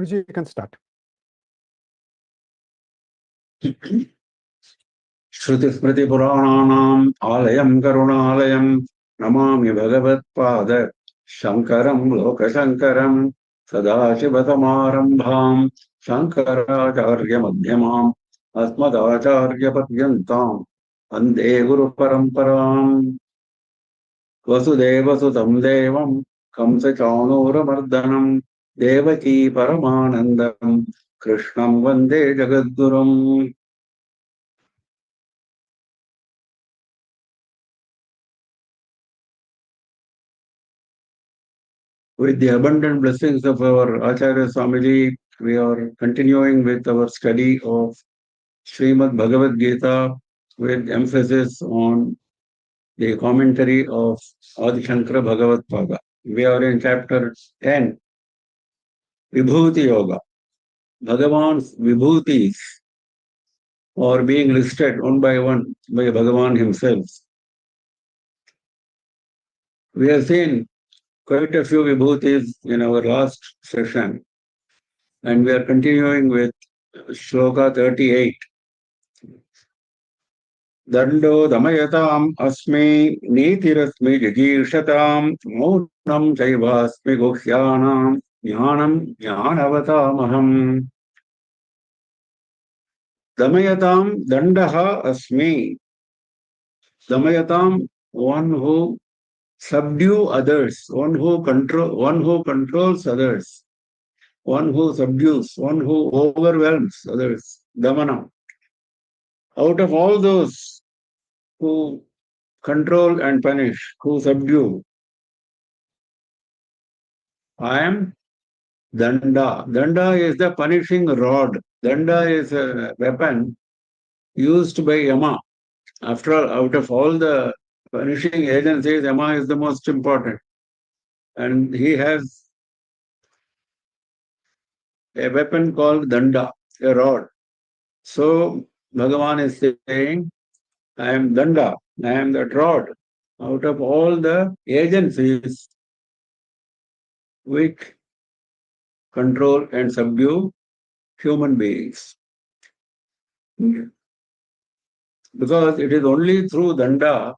Guruji, you can start. Shruti Smriti Purananam Alayam Karunalayam Namami Bhagavatpada Shankaram Lokashankaram Sadashivasamarambham Shankaracharya Madhyamam Asmadacharya Patyantam Vande Guru Paramparam Vasudeva Sutam Devam Kamsa Chanuramardanam Devaki Paramanandam Krishnam Vande Jagadgurum. With the abundant blessings of our Acharya Swamiji, we are continuing with our study of Srimad Bhagavad Gita with emphasis on the commentary of Adi Shankara Bhagavad Pada. We are in chapter 10, Vibhuti Yoga. Bhagavan's Vibhutis are being listed one by one by Bhagavan himself. We have seen quite a few Vibhutis in our last session, and we are continuing with Shloka 38. Dando damayatam asmi nitirasmi jigirshatam maunam chaivasmi guhyanam jnanam jnanavatamaham. Damayatam dandaha asmi. Damayatam, one who subdue others, one who controls others, one who subdues, one who overwhelms others. Damanam. Out of all those who control and punish, who subdue, I am Danda. Danda is the punishing rod. Danda is a weapon used by Yama. After all, out of all the punishing agencies, Yama is the most important. And he has a weapon called Danda, a rod. So Bhagavan is saying, I am Danda, I am that rod. Out of all the agencies which control and subdue human beings. Because it is only through Danda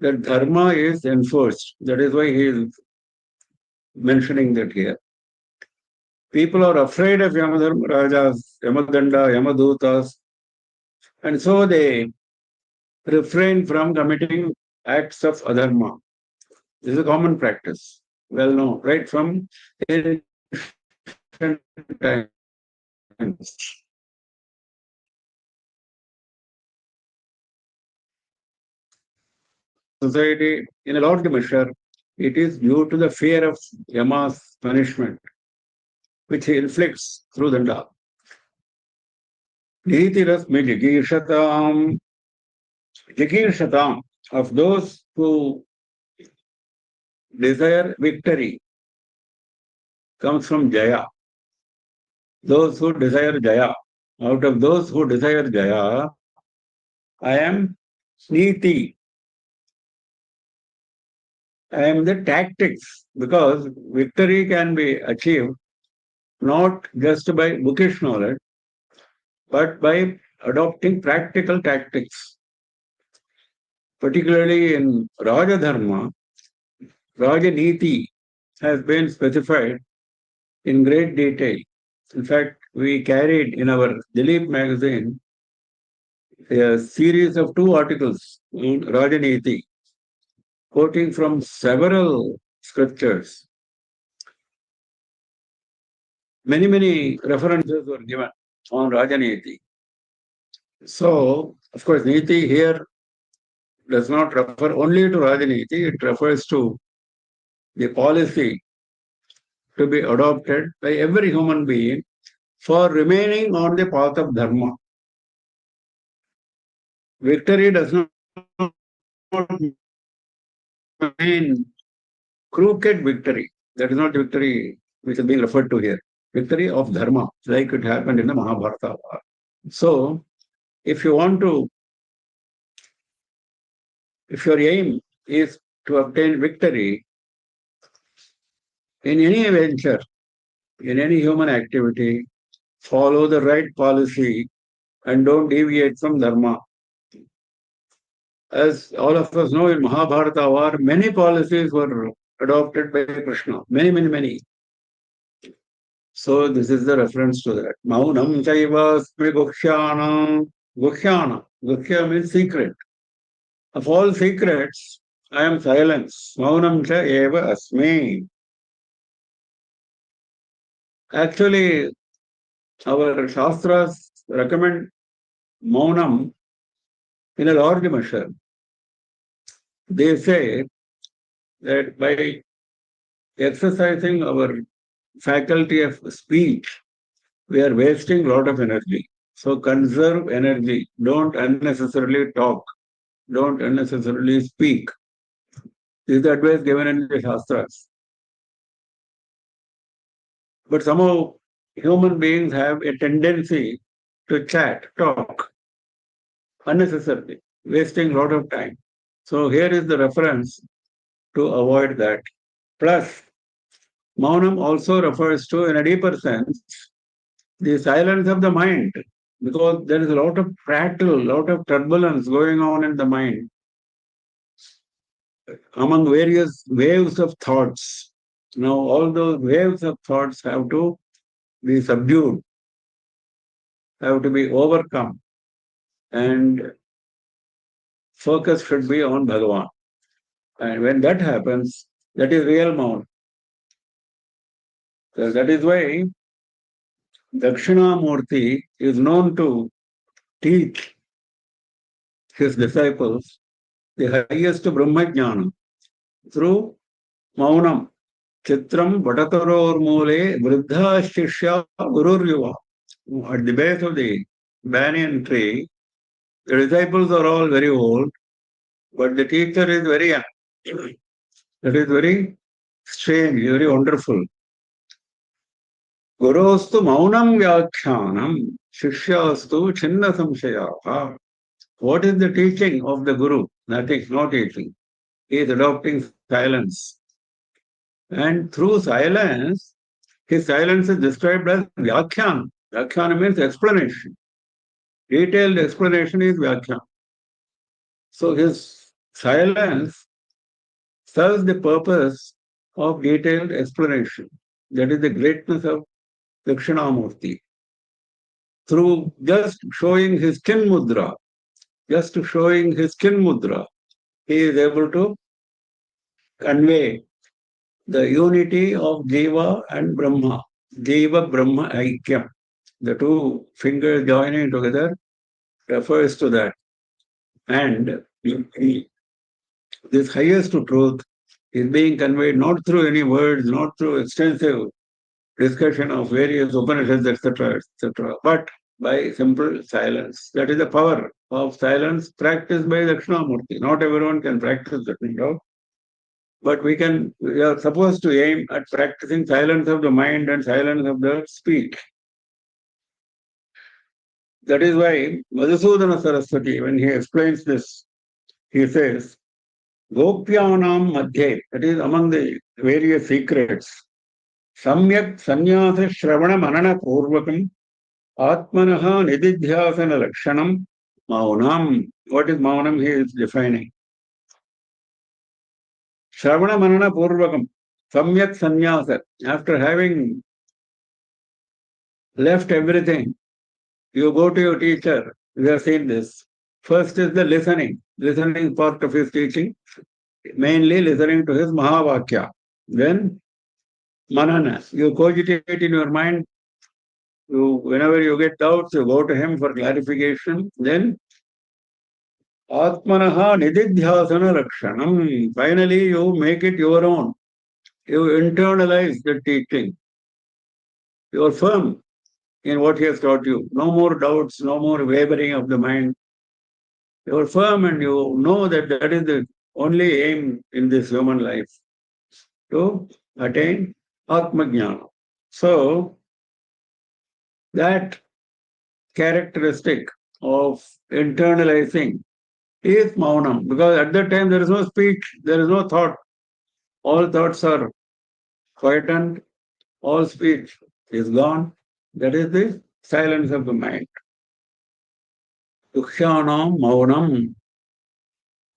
that dharma is enforced. That is why he is mentioning that here. People are afraid of Yamadharma Rajas, Yamadanda, Yamadutas, and so they refrain from committing acts of adharma. This is a common practice, well known, right from ancient times. Society, in a large measure, it is due to the fear of Yama's punishment, which he inflicts through Danda. Nitiras-mi jigirshatam. Jigirshatam, of those who desire victory, comes from Jaya. Those who desire Jaya. Out of those who desire Jaya, I am Niti. I am the tactics, because victory can be achieved not just by bookish knowledge, but by adopting practical tactics. Particularly in Raja Dharma, Raja Niti has been specified in great detail. In fact, we carried in our Dilip magazine a series of 2 articles on Raja Niti, quoting from several scriptures. Many references were given on Rajaniti. So, of course, Niti here does not refer only to Rajaniti, it refers to the policy to be adopted by every human being for remaining on the path of Dharma. Victory does not mean crooked victory. That is not victory which is being referred to here. Victory of Dharma, like it happened in the Mahabharata. So, if your aim is to obtain victory in any venture, in any human activity, follow the right policy and don't deviate from dharma. As all of us know, in Mahabharata war, many policies were adopted by Krishna. Many, many, many. So this is the reference to that. Maunam chaivasmi guhyanam. Guhyana. Guhya means secret. Of all secrets, I am silence. Maunam cha eva asmi. Actually, our Shastras recommend Maunam in a large measure. They say that by exercising our faculty of speech, we are wasting a lot of energy. So conserve energy. Don't unnecessarily talk. Don't unnecessarily speak. This is the advice given in the Shastras. But somehow human beings have a tendency to chat, talk unnecessarily, wasting a lot of time. So here is the reference to avoid that. Plus, Maunam also refers to, in a deeper sense, the silence of the mind, because there is a lot of prattle, a lot of turbulence going on in the mind among various waves of thoughts. Now, all those waves of thoughts have to be subdued, have to be overcome, and focus should be on Bhagavan. And when that happens, that is real Maunam. So that is why Dakshinamurti is known to teach his disciples the highest Brahmajnana through Maunam. Chitram Vatataror Vriddha Shishya Gururyuva. At the base of the banyan tree, the disciples are all very old, but the teacher is very young. That is very strange, very wonderful. Gurostu Maunam Vyakhyanam Shishyastu Chinna Samshayaha. What is the teaching of the Guru? Nothing, no teaching. He is adopting silence. And through silence, his silence is described as Vyakhyan. Vyakhyan means explanation. Detailed explanation is Vyakhyan. So his silence serves the purpose of detailed explanation. That is the greatness of Dakshinamurti. Through just showing his chin mudra, he is able to convey the unity of Jiva and Brahma, Jiva Brahma Aikyam. The two fingers joining together refers to that. And this highest truth is being conveyed not through any words, not through extensive discussion of various Upanishads, etc., etc., but by simple silence. That is the power of silence practiced by Dakshinamurti. Not everyone can practice that, but we are supposed to aim at practicing silence of the mind and silence of the speech. That is why Madhusudana Saraswati, when he explains this, he says, Gopyanam Madhye, that is among the various secrets, Samyak Sanyasa Shravana Manana Purvakam Atmanaha Nididhyasana Lakshanam Maunam. What is Maunam? He is defining. Shravana Manana Purvakam, Samyak Sanyasa. After having left everything, you go to your teacher. We have seen this. First is the listening part of his teaching, mainly listening to his Mahavakya. Then Manana, you cogitate in your mind. Whenever you get doubts, you go to him for clarification. Then Atmanaha Nididhyasana Lakshanam. Finally, you make it your own. You internalize the teaching. You are firm in what he has taught you. No more doubts, no more wavering of the mind. You are firm and you know that that is the only aim in this human life, to attain Atmajnana. So, that characteristic of internalizing is Maunam, because at that time there is no speech, there is no thought. All thoughts are quietened, all speech is gone. That is the silence of the mind. Dukhyanam maunam,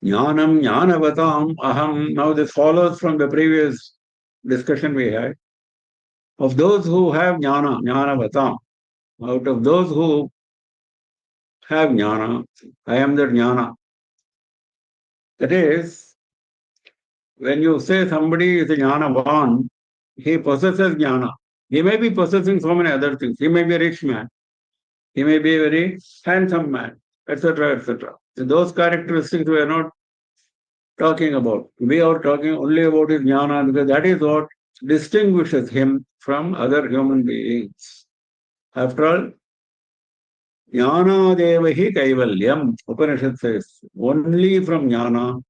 jnanam jnanavatam aham. Now this follows from the previous discussion we had. Of those who have jnana, jnanavatam, out of those who have jnana, I am the jnana. That is, when you say somebody is a jnanavan, he possesses jnana. He may be possessing so many other things. He may be a rich man. He may be a very handsome man, etc., etc. So those characteristics we are not talking about. We are talking only about his jnana because that is what distinguishes him from other human beings. After all, jnana hi kaivalyam, Upanishad says, only from jnana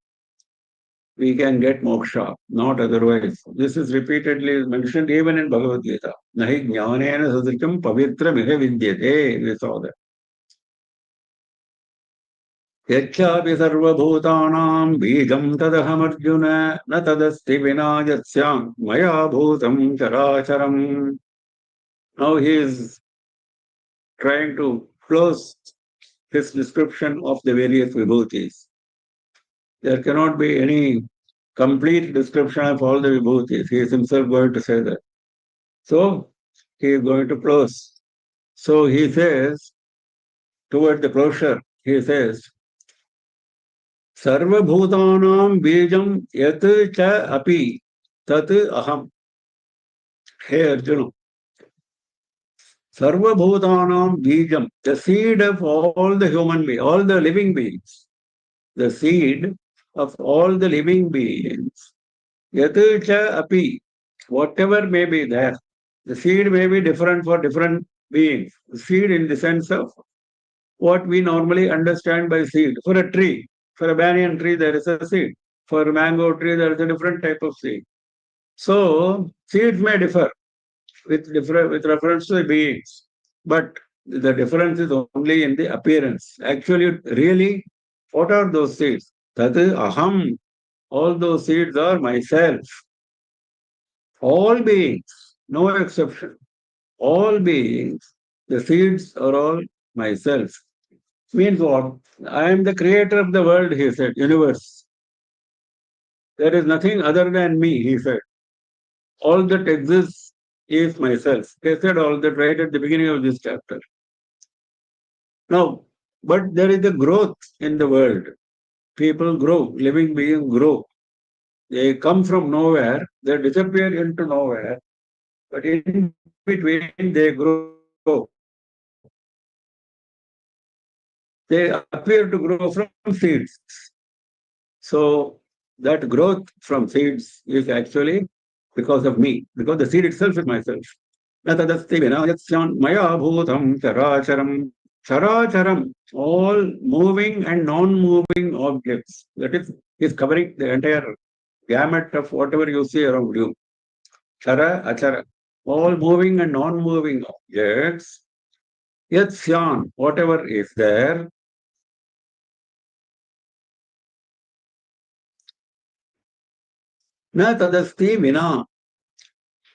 we can get moksha, not otherwise. This is repeatedly mentioned even in Bhagavad Gita. Nahi jnanena sadrikyam pavitra miha vidyate. We saw that. यच्चापि सर्वभूतानां बीजं तदहमर्जुन न तदस्ति विना यस्यां मया भूतं चराचरम्. Now he is trying to close his description of the various vibhutis. There cannot be any complete description of all the vibhutis. He is himself going to say that. So he is going to close. So he says, toward the closure, he says, सर्वभूतानां बीजं यत् च अपि तत् अहम्. Hey Arjuna, sarvabhutanam bijam, the seed of all the human beings, all the living beings, the seed of all the living beings, yat cha api, whatever may be there, the seed may be different for different beings. The seed in the sense of what we normally understand by seed. For a tree, for a banyan tree, there is a seed. For a mango tree, there is a different type of seed. So seeds may differ with reference to the beings, but the difference is only in the appearance. Actually, really, what are those seeds? Tat aham. All those seeds are myself. All beings, no exception. All beings, the seeds are all myself. Means what? I am the creator of the world, he said, universe. There is nothing other than me, he said. All that exists is myself. He said all that right at the beginning of this chapter. Now, but there is a growth in the world. People grow, living beings grow. They come from nowhere, they disappear into nowhere, but in between they grow. They appear to grow from seeds. So that growth from seeds is actually because of me, because the seed itself is myself. Na tadasti vinayasyan maya bhutam characharam. Characharam, all moving and non-moving objects. That is covering the entire gamut of whatever you see around you. Chara, achara. All moving and non-moving objects. Yatsyan, whatever is there. Na tadasti vina.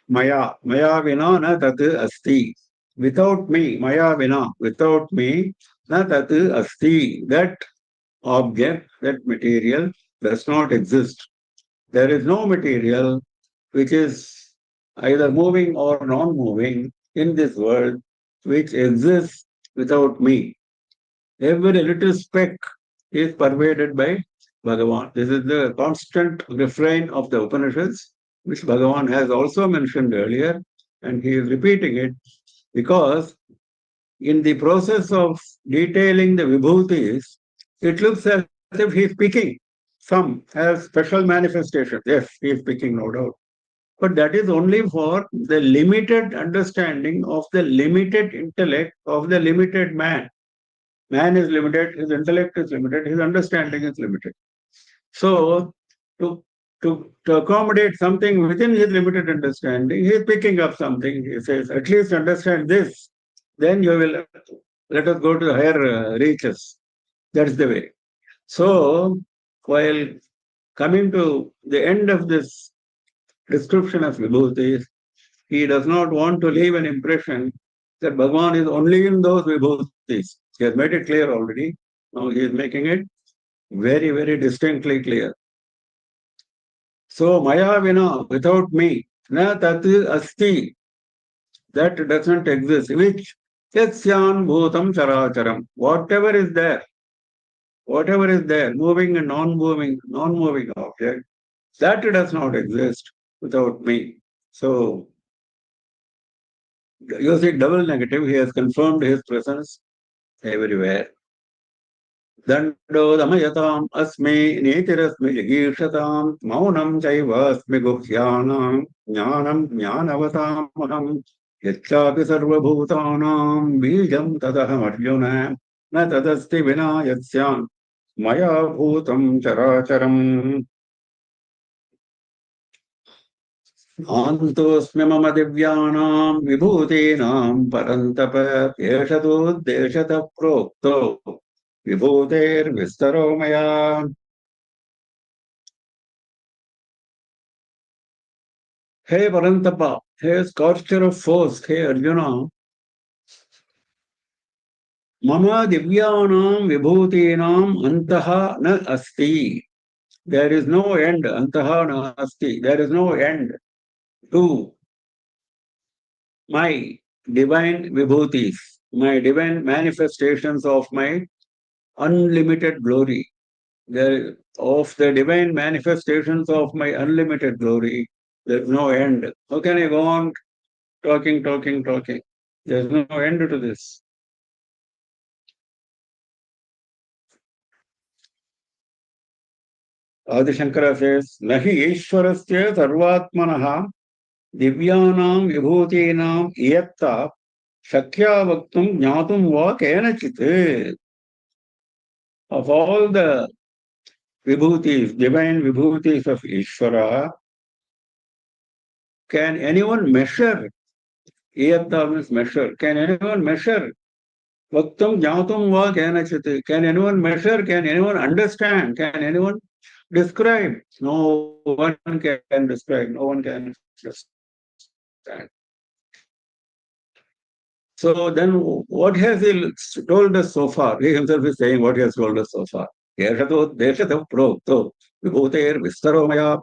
Maya vina na tat asti. Without me, maya vina, without me, na tat asti. That object, that material does not exist. There is no material which is either moving or non-moving in this world which exists without me. Every little speck is pervaded by Bhagavan. This is the constant refrain of the Upanishads, which Bhagavan has also mentioned earlier, and he is repeating it because in the process of detailing the vibhutis, it looks as if he is picking some as special manifestations. Yes, he is picking, no doubt. But that is only for the limited understanding of the limited intellect of the limited man. Man is limited, his intellect is limited, his understanding is limited. So, to accommodate something within his limited understanding, he is picking up something. He says, at least understand this, then you will let us go to the higher reaches. That's the way. So, while coming to the end of this description of vibhutis, he does not want to leave an impression that Bhagavan is only in those vibhutis. He has made it clear already. Now he is making it very, very distinctly clear. So, Maya Vina, without me, na tat asti, that doesn't exist, which yatsyan bhutam characharam, whatever is there, moving and non-moving object, that does not exist without me. So, using double negative, he has confirmed his presence everywhere. Dando damayatam asmi netirasmi jigishataam maunam chaivasmi guhyanam jnanam jnanavatamaham yachapi sarvabhutanam bijam tadaham arjuna na tadasti vina yatsyan maya bhutam characharam आन्तोऽस्मि मम दिव्यानां विभूतीनां परन्तप एषदुद्देशतः प्रोक्तो विभूतेर्विस्तरो मया हे Parantapa, hey scorcher of foes, hey Arjuna, mama divyanam vibhutinam antaha na asti. There is no end, antaha na asti. There is no end to my divine vibhutis, my divine manifestations of my unlimited glory. Of the divine manifestations of my unlimited glory, there's no end. How can I go on talking? There's no end to this. Adi Shankara says, Nahi Ishwarasya Sarvatmanaha Divyanam Vibhutinam Iyatta Shakya Vaktum Jnatum Va Kenachit. Of all the vibhutis, divine vibhutis of Ishvara, can anyone measure? Iyatta means measure. Can anyone measure? Vaktam jnatum va kenachit. Can anyone measure? Can anyone understand? Can anyone describe? No one can describe. No one can understand. So then what has he told us so far? He himself is saying what he has told us so far. Yeshato deshatav prokto vibhuter vistaro maya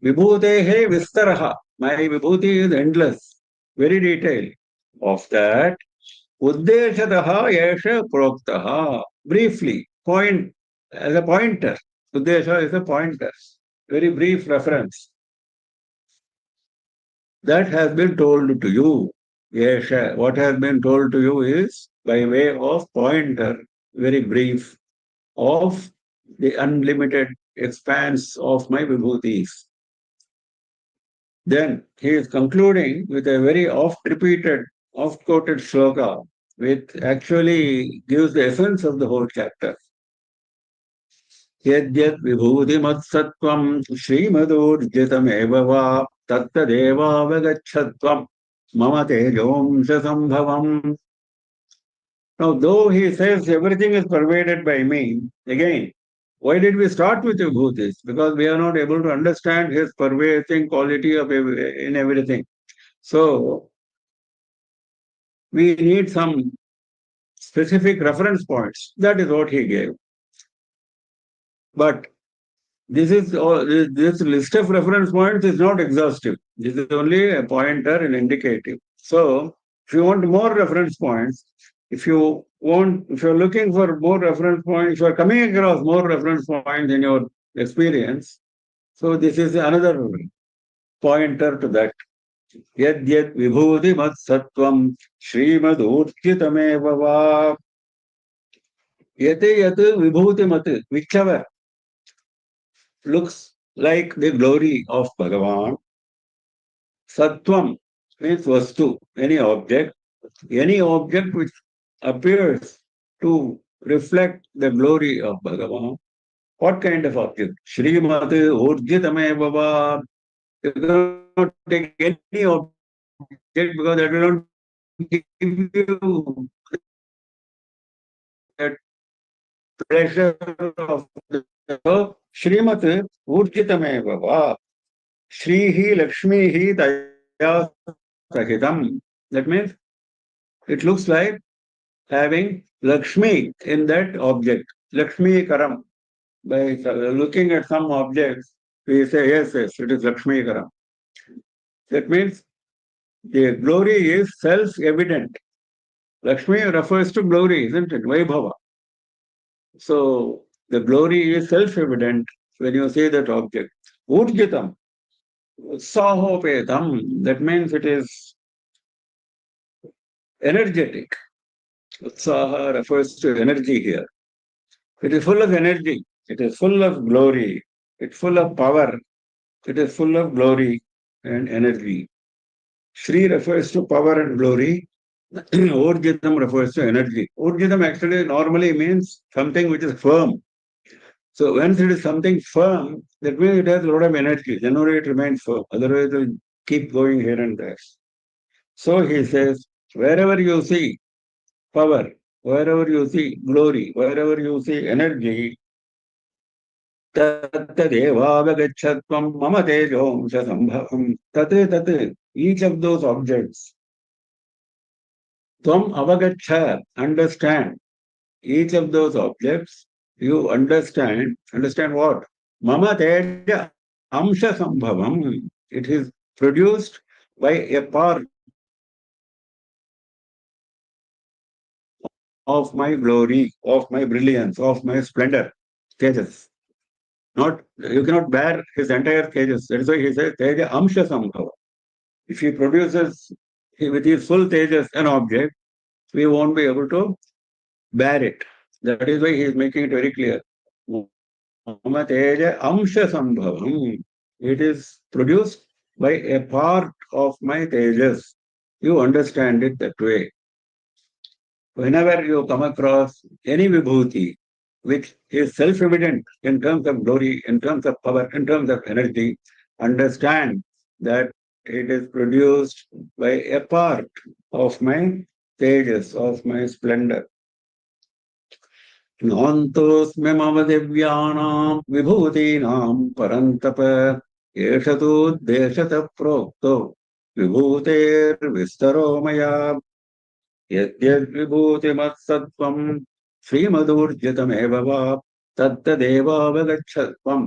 vibhutehe vistaraha. My vibhuti is endless, very detailed. Of that, uddeshataha yesha proktaha. Briefly, point as a pointer. Uddesha is a pointer. Very brief reference. That has been told to you. Yes, what has been told to you is by way of pointer, very brief, of the unlimited expanse of my vibhutis. Then he is concluding with a very oft-repeated, oft-quoted shloka, which actually gives the essence of the whole chapter. Yadyat vibhutimats-sattvam srimad-urjitam-eva va tattadeva-vagachatvam mama tejomsa-sambhavam. Now, though he says everything is pervaded by me, again, why did we start with vibhutis? Because we are not able to understand his pervading quality of in everything. So, we need some specific reference points. That is what he gave. But this list of reference points is not exhaustive. This is only a pointer and indicative. So, if you want more reference points, if you're looking for more reference points, if you're coming across more reference points in your experience, so this is another pointer to that. Yad yad vibhuti mat sattvam srimad urchitameva va yate yat vibhuti mat, whichever looks like the glory of Bhagavan. Sattvam means vastu, any object which appears to reflect the glory of Bhagavan. What kind of object? Srimad Urjitameva va. You cannot take any object because that will not give you that pleasure of the Srimad Urjitameva va. Shrihi Lakshmihi Daya sahitam. That means it looks like having Lakshmi in that object. Lakshmi Karam. By looking at some objects, we say, yes, yes, it is Lakshmi Karam. That means the glory is self-evident. Lakshmi refers to glory, isn't it? Vaibhava. So the glory is self-evident when you see that object. Urjitam, Utsahopetam, that means it is energetic. Utsaha refers to energy here. It is full of energy. It is full of glory. It's full of power. It is full of glory and energy. Shri refers to power and glory. Urjitam refers to energy. Urjitam actually normally means something which is firm. So once it is something firm, that means it has a lot of energy. Generally, it remains firm. Otherwise, it will keep going here and there. So he says, wherever you see power, wherever you see glory, wherever you see energy, tattadevavagachatvam mama tejomsha sambhavam. Tate, each of those objects, tvam avagacha, understand. Each of those objects, you understand what? Mama teja amsha sambhavam. It is produced by a part of my glory, of my brilliance, of my splendor. Tejas. Not you cannot bear his entire tejas. That is why he says teja amsha sambhava. If he produces with his full tejas an object, we won't be able to bear it. That is why he is making it very clear. Mama teja amsha sambhavam. It is produced by a part of my tejas. You understand it that way. Whenever you come across any vibhuti, which is self-evident in terms of glory, in terms of power, in terms of energy, understand that it is produced by a part of my tejas, of my splendor. Nantosme mama divyanam vibhutinam parantapa yeshato deshata prokto vibhuter vistaro maya यद्यद्विभूतिमत्सत्त्वं श्रीमदूर्जितमेव वा तत्तदेवावगच्छत्वं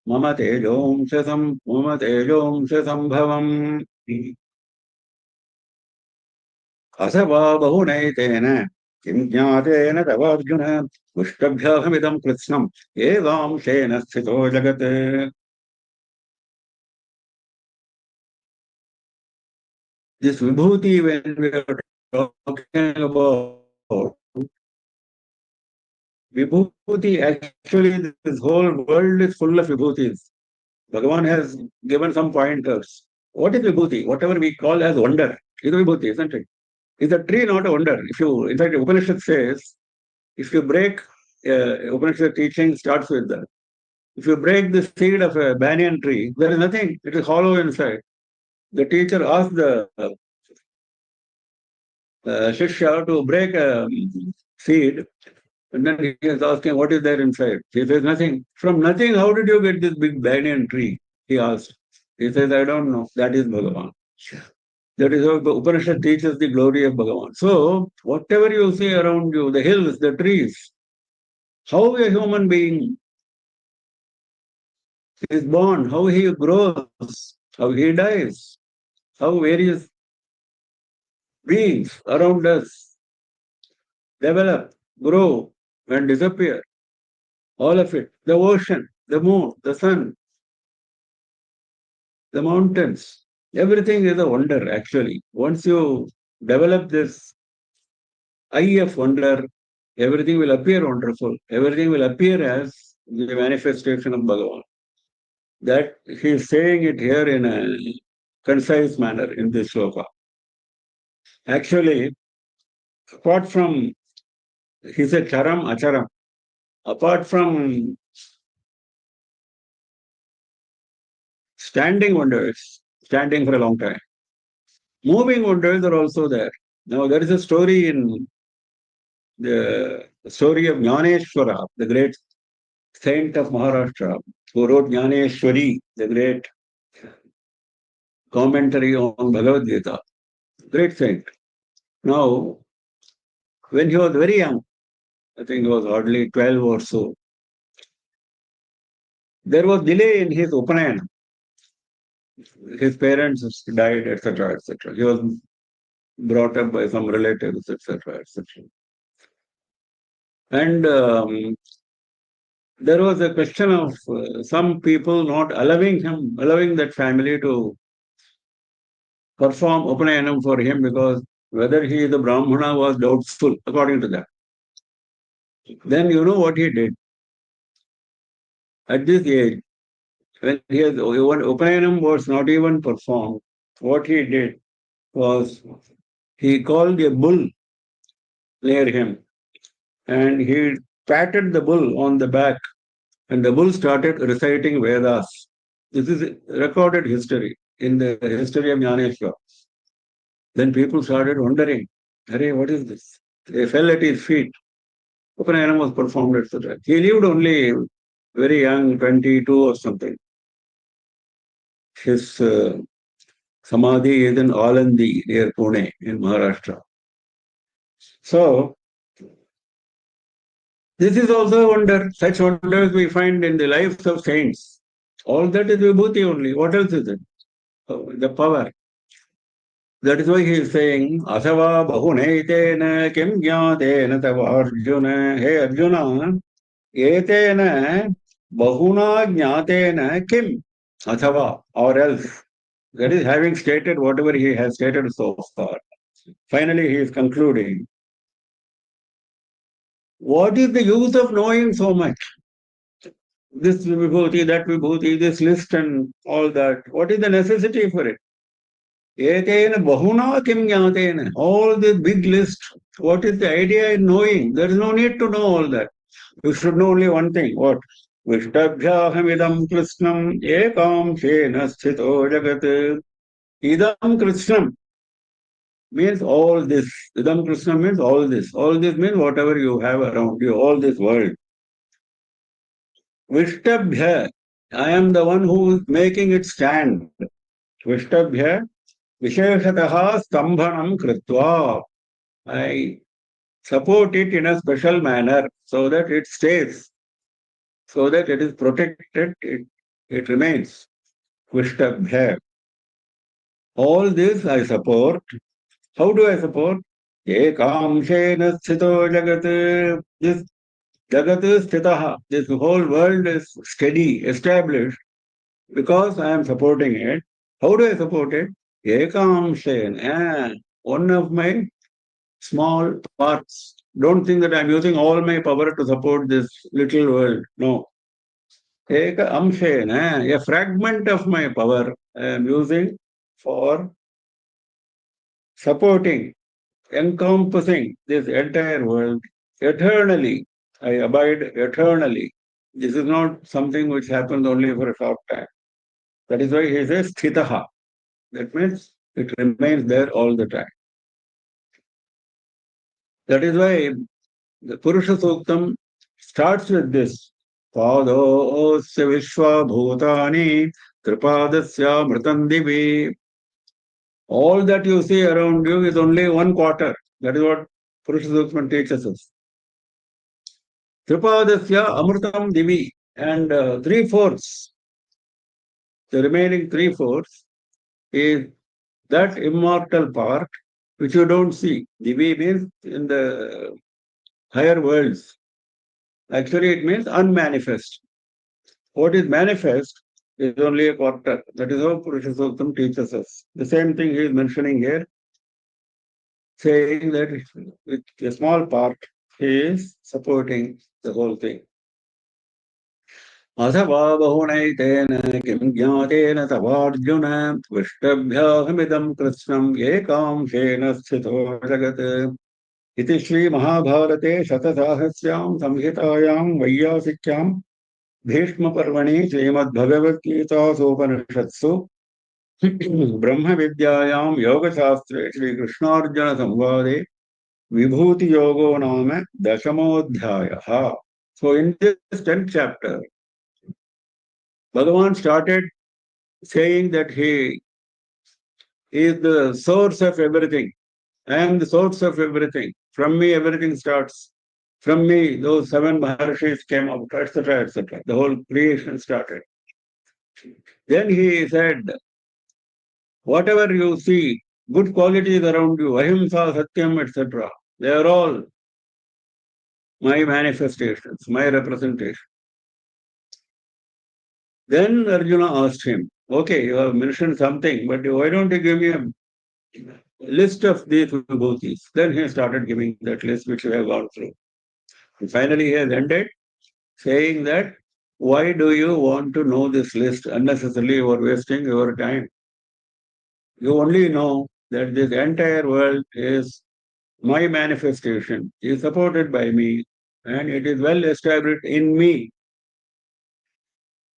मम तेजोंश सम्भवम् अथवा बहुनैतेन किं ज्ञातेन तवार्जुन पुष्टभ्याहमिदं कृत्स्नम् एवांशेन स्थितो जगत् This vibhuti, when we are talking about vibhuti, actually this whole world is full of vibhutis. Bhagavan has given some pointers. What is vibhuti? Whatever we call as wonder is a vibhuti, isn't it? Is a tree not a wonder? In fact, Upanishad says, if you break, Upanishad teaching starts with that. If you break the seed of a banyan tree, there is nothing. It is hollow inside. The teacher asked the Shishya to break a seed, and then he is asking, what is there inside? He says, nothing. From nothing, how did you get this big banyan tree? He asked. He says, I don't know. That is Bhagavan. That is how the Upanishad teaches the glory of Bhagavan. So, whatever you see around you, the hills, the trees, how a human being is born, how he grows, how he dies, how various beings around us develop, grow, and disappear. All of it. The ocean, the moon, the sun, the mountains. Everything is a wonder, actually. Once you develop this eye of wonder, everything will appear wonderful. Everything will appear as the manifestation of Bhagavan. That he is saying it here in a concise manner in this sloka. Actually, apart from, he said charam, acharam. Apart from standing wonders, standing for a long time, moving wonders are also there. Now, there is a story in the story of Jnaneshwara, the great saint of Maharashtra, who wrote Jnaneshwari, the great commentary on Bhagavad Gita. great saint. Now, when he was very young, I think he was hardly 12 or so, there was delay in his Upanayan. His parents died, etc., etc. He was brought up by some relatives, etc., etc. And there was a question of some people not allowing that family to perform Upanayanam for him because whether he is a Brahmana was doubtful, according to that. Then you know what he did? At this age, when Upanayanam was not even performed, what he did was he called a bull near him and he patted the bull on the back and the bull started reciting Vedas. This is recorded history in the history of Jnaneshwar. Then people started wondering, Hare, what is this? They fell at his feet. Upanayanam was performed, etc. He lived only very young, 22 or something. His Samadhi is in Alandi near Pune in Maharashtra. So, this is also a wonder. Such wonders we find in the lives of saints. All that is vibhuti only. What else is it? The power. That is why he is saying, Asava bahunetena kim jnatena tava Arjuna. Hey Arjuna, etena bahuna jnatena kim. Asava, or else. That is having stated whatever he has stated so far. Finally, he is concluding. What is the use of knowing so much? This vibhuti, that vibhuti, this list and all that. What is the necessity for it? Etena bahuna kim jnatena. All this big list. What is the idea in knowing? There is no need to know all that. You should know only one thing. What? Vishtabhyahamidam krishnam ekam shena sthito jagat. Idam krishnam means all this. Idam krishnam means all this. All this means whatever you have around you, all this world. Vishtabhya, I am the one who is making it stand. Vishtabhya, Visheshataha Stambhanam Kritva. I support it in a special manner so that it stays, so that it is protected, it remains. Vishtabhya. All this I support. How do I support? Ekamshena sthito jagat. This jagat sthitaha. This whole world is steady, established, because I am supporting it. How do I support it? Ekamshena. One of my small parts. Don't think that I'm using all my power to support this little world. No. Eka amshena, a fragment of my power I am using for supporting, encompassing this entire world eternally. I abide eternally. This is not something which happens only for a short time. That is why he says sthitaha. That means it remains there all the time. That is why the Purusha Suktam starts with this. Padosya Vishwa Bhutani Tripadasya Mritandivi. All that you see around you is only 1/4. That is what Purusha Suktam teaches us. Tripadasya Amritam Divi. And 3/4, the remaining 3/4 is that immortal part which you don't see. Divi means in the higher worlds. Actually, it means unmanifest. What is manifest is only a quarter. That is how Purusha Suktam teaches us. The same thing he is mentioning here, saying that with a small part, he is supporting the whole thing. अथवा बहुनैतेन किं ज्ञातेन तवार्जुन विष्टभ्याहमिदं कृत्स्नम् एकांशेन स्थितो जगत् इति श्रीमहाभारते शतसाहस्र्यां संहितायां वैयासिक्यां भीष्मपर्वणि श्रीमद्भगवद्गीतासूपनिषत्सु ब्रह्मविद्यायां योगशास्त्रे श्रीकृष्णार्जुनसंवादे विभूतियोगो नाम 10मोऽध्यायः. So in this 10th chapter, Bhagavan started saying that he is the source of everything. I am the source of everything. From me, everything starts. From me, those seven Maharishis came out, etc., etc. The whole creation started. Then he said, whatever you see, good qualities around you, ahimsa, satyam, etc., they are all my manifestations, my representation. Then Arjuna asked him, okay, you have mentioned something, but why don't you give me a list of these vibhutis? Then he started giving that list which we have gone through. And finally, he has ended saying that, why do you want to know this list? Unnecessarily, you are wasting your time. You only know that this entire world is my manifestation, is supported by me, and it is well established in me.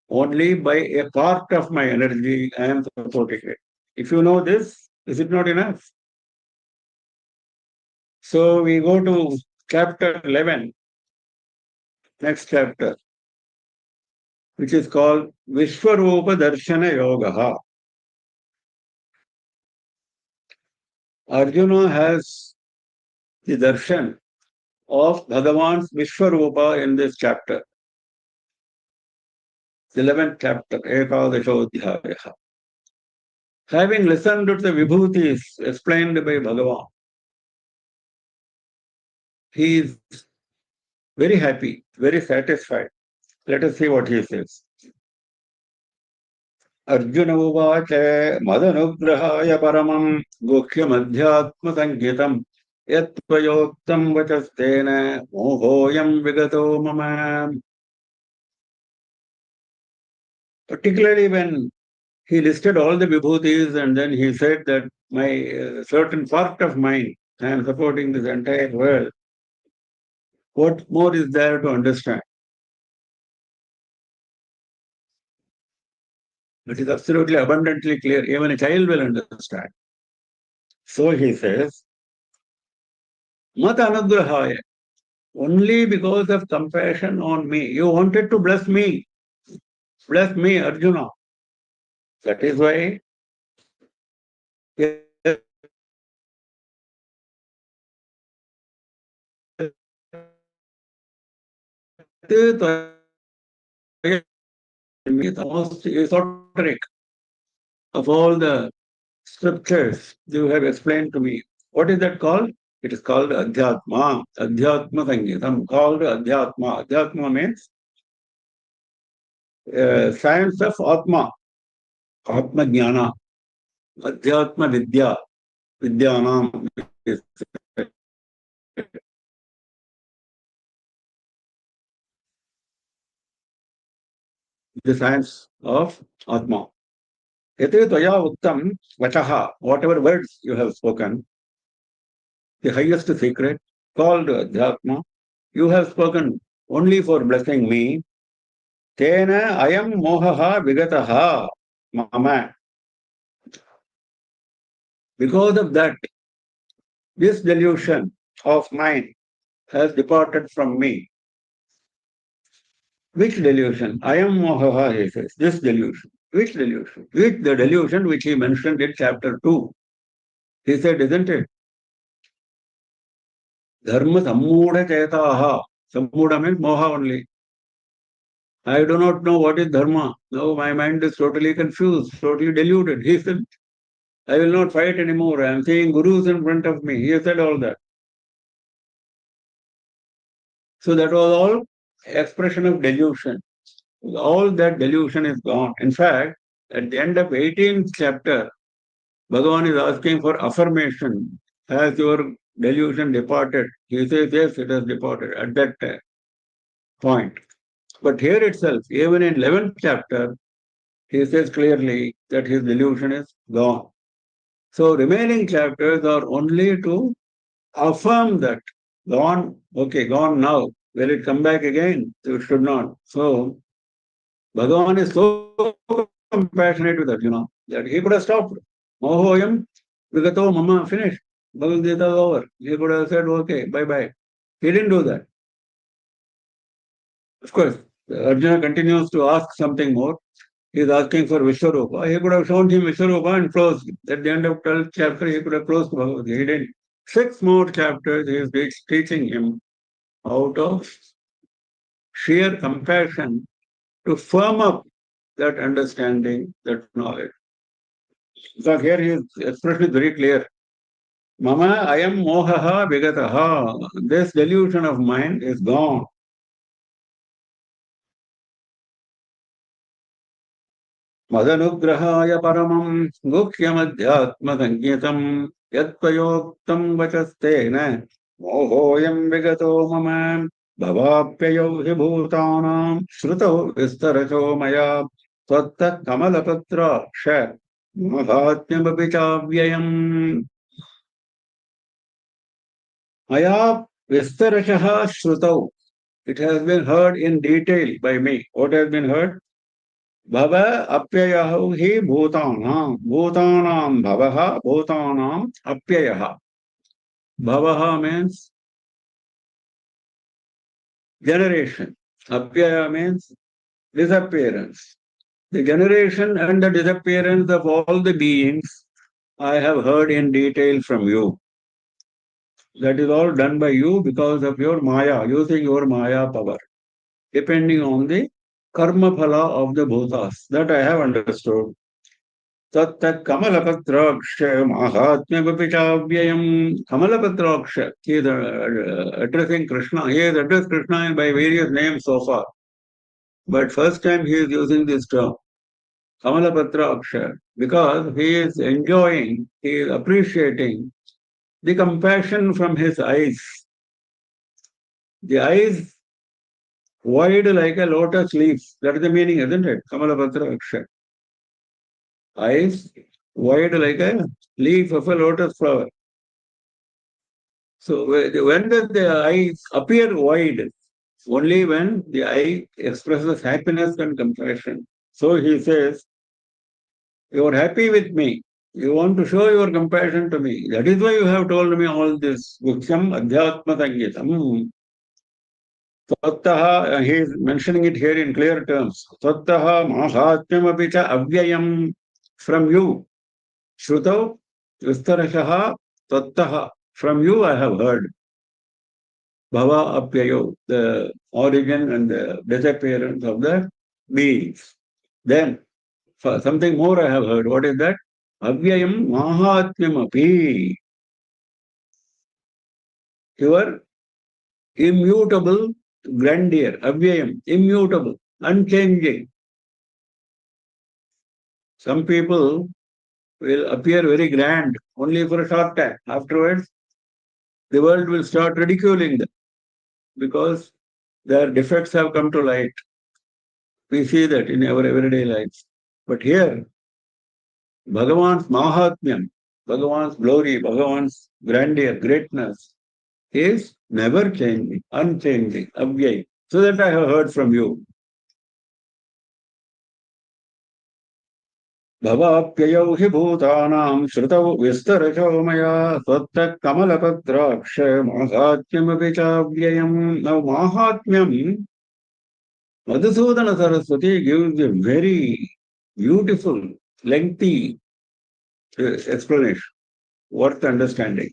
Only by a part of my energy I am supporting it. If you know this, is it not enough? So we go to chapter 11, next chapter, which is called Vishwarupa Darshana Yoga. Arjuna has the darshan of Bhagavan's Vishwarupa in this chapter, 11th chapter, Ekadashodhyaya. Having listened to the vibhutis explained by Bhagavan, he is very happy, very satisfied. Let us see what he says. Arjun उवाच मदनुग्रहाय परमं गुह्यमध्यात्मसंज्ञितम् यत्त्वयोक्तं वचस्तेन मोहोऽयं विगतो मम. Particularly when he listed all the vibhutis and then he said that my certain part of mine, I am supporting this entire world. What more is there to understand? It is absolutely abundantly clear. Even a child will understand. So he says, Mat anugrahaya. Only because of compassion on me. You wanted to bless me. Bless me, Arjuna. That is why the most esoteric of all the scriptures you have explained to me. What is that called? It is called Adhyatma. Adhyatma Sangeetam. Called Adhyatma. Adhyatma means science of Atma. Atma Jnana. Adhyatma Vidya. Vidyanam is the science of Atma. Yate Tvaya Uttam Vachaha. Whatever words you have spoken, the highest secret called Adhyatma, you have spoken only for blessing me. Tena ayam mohaha vigataha mama. Because of that, this delusion of mine has departed from me. Which delusion? Ayam mohaha, he says. This delusion. Which delusion? Which the delusion which he mentioned in chapter 2. He said, isn't it? Dharma sammuda chetaha. Sammuda means moha only. I do not know what is dharma. Now my mind is totally confused, totally deluded. He said, I will not fight anymore. I am seeing gurus in front of me. He said all that. So that was all expression of delusion. All that delusion is gone. In fact, at the end of 18th chapter, Bhagavan is asking for affirmation. Has your delusion departed? He says, yes, it has departed at that point. But here itself, even in 11th chapter, he says clearly that his delusion is gone. So remaining chapters are only to affirm that gone, okay, gone now. Will it come back again? It should not. So Bhagavan is so compassionate with Arjuna that he could have stopped. Mohoyam vigato mama, finished. Bhagavad Gita is over. He could have said, okay, bye-bye. He didn't do that. Of course, Arjuna continues to ask something more. He is asking for Vishwarupa. He could have shown him Vishwarupa and closed. At the end of 12th chapter, he could have closed Bhagavad Gita. He didn't. 6 more chapters he is teaching him out of sheer compassion to firm up that understanding, that knowledge. Because here his expression is very clear. Mama ayam mohaha vigataha. This delusion of mine is gone. Madanugrahaya paramam guhyamadhyatma yatpayoktam vachastena mohoyam vigato mama bhavapyayo hi bhutanam shrutau vistaracho maya tvatta kamalapatra ksha mahatmyapi chavyayam maya vistarashaha shrutau. It has been heard in detail by me. What has been heard? Bhava apyayahu hi bhutanam. Bhutanam bhavaha bhutanam apyayaha. Bhavaha means generation. Apyaya means disappearance. The generation and the disappearance of all the beings I have heard in detail from you. That is all done by you because of your maya, using your maya power, depending on the karma phala of the bhutas. That I have understood. Tatta Kamalapatraksha Mahatmya Chavyayam. Kamalapatraksha. He is addressing Krishna. He has addressed Krishna by various names so far. But first time he is using this term, Kamalapatraksha, because he is enjoying, he is appreciating the compassion from his eyes. The eyes wide like a lotus leaf. That is the meaning, isn't it? Kamalapatraksha. Eyes wide like a leaf of a lotus flower. So when does the eye appear wide? Only when the eye expresses happiness and compassion. So he says, you are happy with me. You want to show your compassion to me. That is why you have told me all this. Gukhyam Adhyatma Sangeetam. Tattaha, he is mentioning it here in clear terms. Tattaha Mahatmyam Apicha Avyayam. From you. Shrutau Vistarashaha Tattaha. From you I have heard. Bhava Apyayo, the origin and the disappearance of the beings. Then, something more I have heard. What is that? Avyayam Mahatmyam Api. Your immutable grandeur. Avyayam, immutable, unchanging. Some people will appear very grand only for a short time. Afterwards, the world will start ridiculing them because their defects have come to light. We see that in our everyday lives. But here, Bhagavan's Mahatmyam, Bhagavan's glory, Bhagavan's grandeur, greatness is never changing, unchanging, avyay. So that I have heard from you. Bhavapyayau hi bhutanam shrutau vistarachau maya tvatta kamalapatraksha mahatmyamapi chavyayam. Now Mahatmyam, Madhusudana Saraswati gives a very beautiful, lengthy explanation, worth understanding.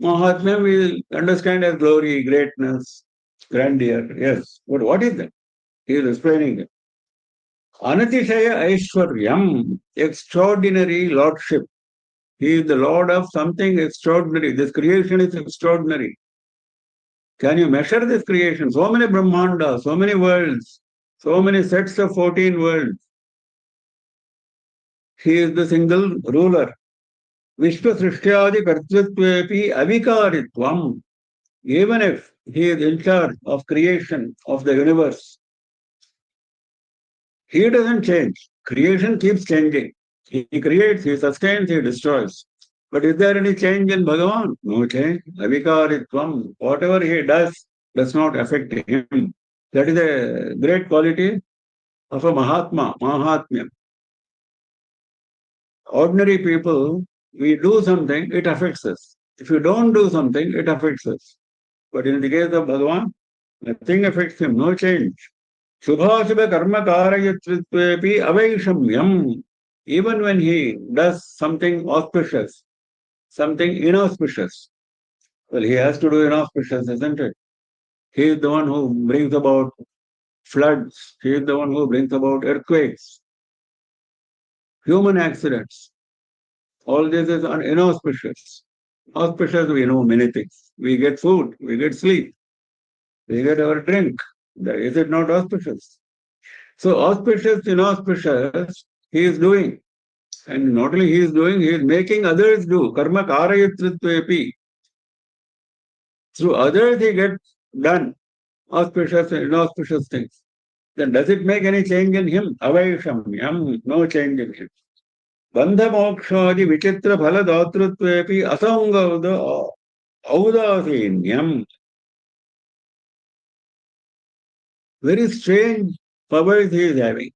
Mahatmya we understand as glory, greatness, grandeur. Yes. But what is that? He is explaining it. Anatishaya Aishwaryam, extraordinary lordship. He is the lord of something extraordinary. This creation is extraordinary. Can you measure this creation? So many Brahmandas, so many worlds, so many sets of 14 worlds. He is the single ruler. Vishwa Srishtyadi Kartritvepi Avikaritvam. Even if he is in charge of creation of the universe, he doesn't change. Creation keeps changing. He creates, he sustains, he destroys. But is there any change in Bhagavan? No change. Avikaritvam. Whatever he does not affect him. That is a great quality of a Mahatma, Mahatmya. Ordinary people, we do something, it affects us. If you don't do something, it affects us. But in the case of Bhagavan, nothing affects him, no change. Shubhasubha karma karayatritvepi avaishamyam. Even when he does something auspicious, something inauspicious, well, he has to do inauspicious, isn't it? He is the one who brings about floods. He is the one who brings about earthquakes, human accidents. All this is inauspicious. Auspicious, we know many things. We get food, we get sleep, we get our drink. Is it not auspicious? So auspicious, inauspicious, he is doing. And not only he is doing, he is making others do. Karma karayatritvepi. Through others he gets done auspicious and inauspicious things. Then does it make any change in him? Avaishamyam, no change in him. Bandha mokshadi vichitra phala datrutvepi asangavda audasinyam. Very strange powers he is having.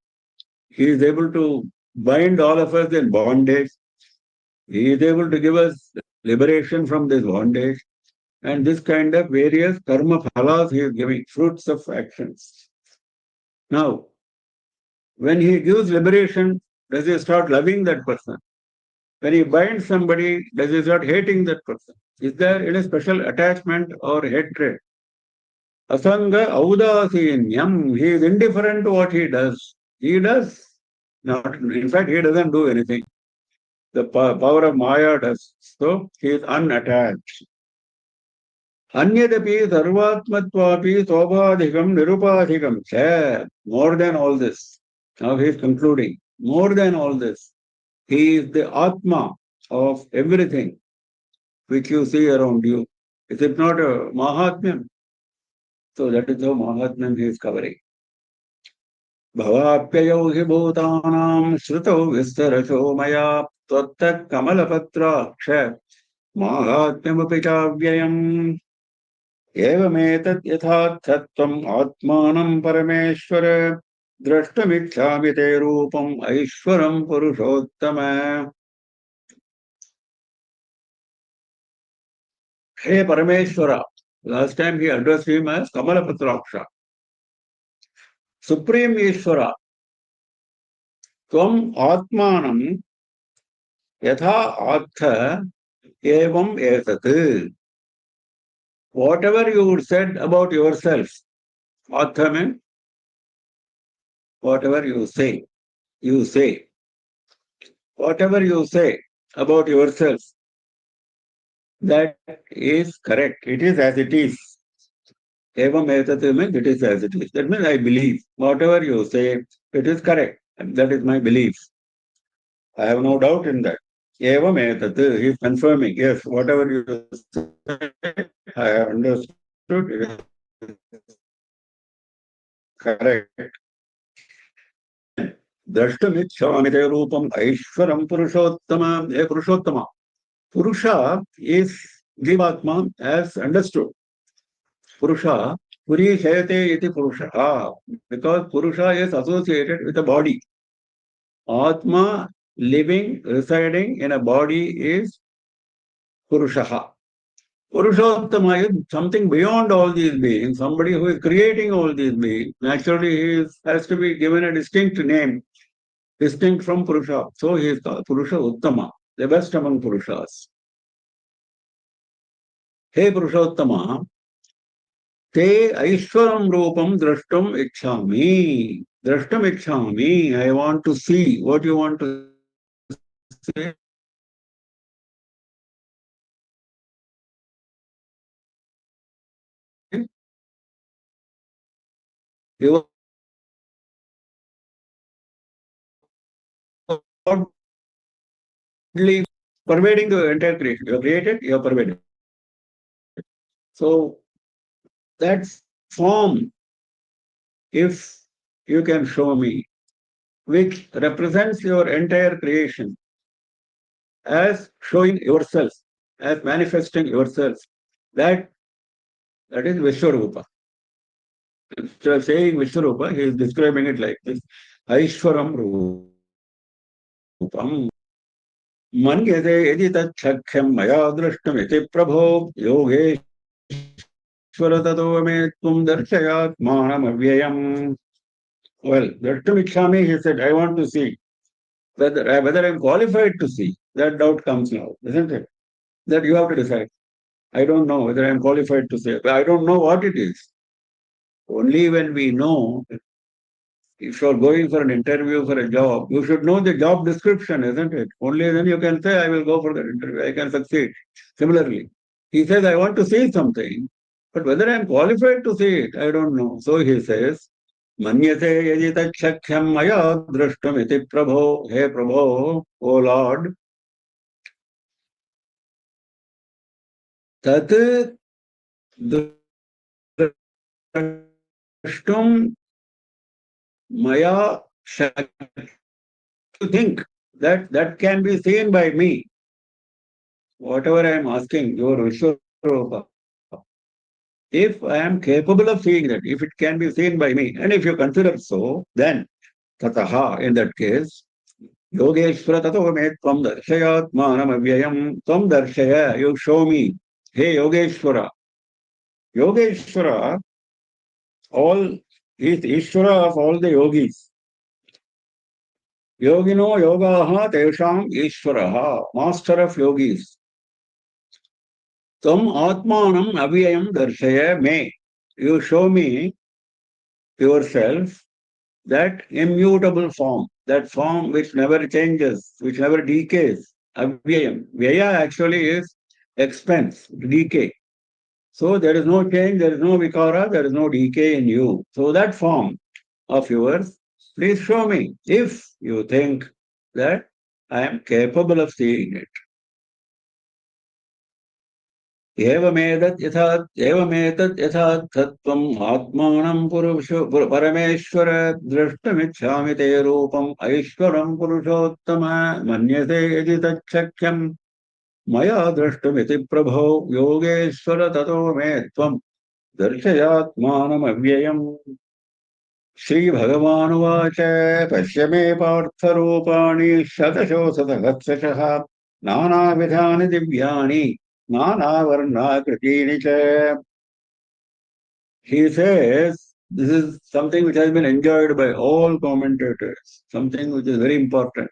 He is able to bind all of us in bondage. He is able to give us liberation from this bondage. And this kind of various karma phalas he is giving, fruits of actions. Now, when he gives liberation, does he start loving that person? When he binds somebody, does he start hating that person? Is there any special attachment or hatred? Asanga audasinyam. He is indifferent to what he does. He does. Not, in fact, he doesn't do anything. The power of Maya does. So he is unattached. Anyadapi sarvatmatvapi sobhadhikam nirupadhikam. More than all this. Now he is concluding. More than all this. He is the Atma of everything which you see around you. Is it not a Mahatmyam? So that is how Mahatmyam he is covering. Bhavapyayau hi bhutanam shrutau vistarasho maya tvattak kamalapatra Mahatmyamapi chavyayam evametat yathathatvam atmanam parameshwara drashtamicchami te rupam aishwaram purushottama. Hey Parameshwara. Last time he addressed him as Kamalapatraksha. Supreme Ishvara. Tvam Atmanam Yatha Atha Evam Etat. Whatever you said about yourself, Atha means whatever you say. You say. Whatever you say about yourself, that is correct. It is as it is. Evam etat means it is as it is. That means I believe. Whatever you say, it is correct. And that is my belief. I have no doubt in that. Evam etat. He is confirming. Yes, whatever you say, I have understood. It is correct. Drashtamicchami rupam aishwaram purushottama. Hey Purushottama. Purusha is Jivatma as understood. Purusha, Puri Shayate iti Purusha. Because Purusha is associated with the body. Atma living, residing in a body is Purusha. Purushottama is something beyond all these beings, somebody who is creating all these beings. Naturally, he has to be given a distinct name, distinct from Purusha. So he is called Purusha Uttama, the best among Purushas. Hey Purushottama, te Aishwaram Rupam Drashtam Ichhami. Drashtam Ichhami. I want to see. What you want to say? You are pervading the entire creation. You have created, you have pervaded. So that form, if you can show me, which represents your entire creation as showing yourself, as manifesting yourself, that is Vishwarupa. Instead of saying Vishwarupa, he is describing it like this. Aishwaram Rupam. Manyate yadi tachakhyam maya drashtamiti prabho yogeshwara tato me tum darshayat manam avyayam. Well, Drashtamicchami, he said, I want to see. Whether I'm qualified to see, that doubt comes now, isn't it? That you have to decide. I don't know whether I'm qualified to say. I don't know what it is. Only when we know, if you're going for an interview for a job, you should know the job description, isn't it? Only then you can say, I will go for that interview. I can succeed. Similarly, he says, I want to see something, but whether I'm qualified to see it, I don't know. So he says, Manyate yadi takshakyam maya drashtam iti prabho, he prabho, O Lord, tat drashtum maya shak. You think that that can be seen by me, whatever I am asking, your Vishwarupa, if I am capable of seeing that, if it can be seen by me, and if you consider so, then tataha, in that case, Yogeshwara tato me tvam darshayat manam avyayam tvam darshaya, you show me. Hey Yogeshwara, Yogeshwara, all is Ishwara of all the yogis. Yogino yogaha tesham Ishwaraha, master of yogis. Tam atmanam avyayam darshaya me. You show me yourself that immutable form, that form which never changes, which never decays. Avyayam. Vyaya actually is expense, decay. So there is no change, there is no vikara, there is no decay in you. So that form of yours, please show me if you think that I am capable of seeing it. एवमेतत् यथार्थत्वम् आत्मानं परमेश्वर द्रष्टुमिच्छामि ते रूपम् ऐश्वरं पुरुषोत्तम मन्यसे यदि तच्छक्यम् मया द्रष्टुमिति प्रभो योगेश्वर ततो मे त्वं दर्शयात्मानमव्ययम् श्रीभगवानुवाच पश्य मे पार्थरूपाणि शतशोऽशतहस्रशः नानाविधानि दिव्यानि नानावर्णाकृतीनि च. He says this is something which has been enjoyed by all commentators, something which is very important.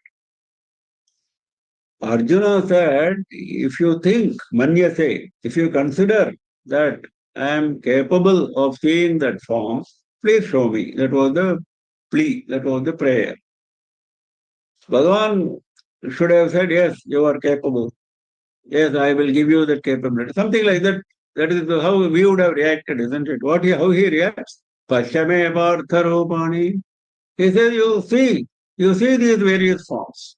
Arjuna said, if you think, manyase, if you consider that I am capable of seeing that form, please show me. That was the plea, that was the prayer. Bhagavan should have said, yes, you are capable. Yes, I will give you that capability. Something like that. That is how we would have reacted, isn't it? How he reacts? Pashyame partharupani. He says, you see these various forms.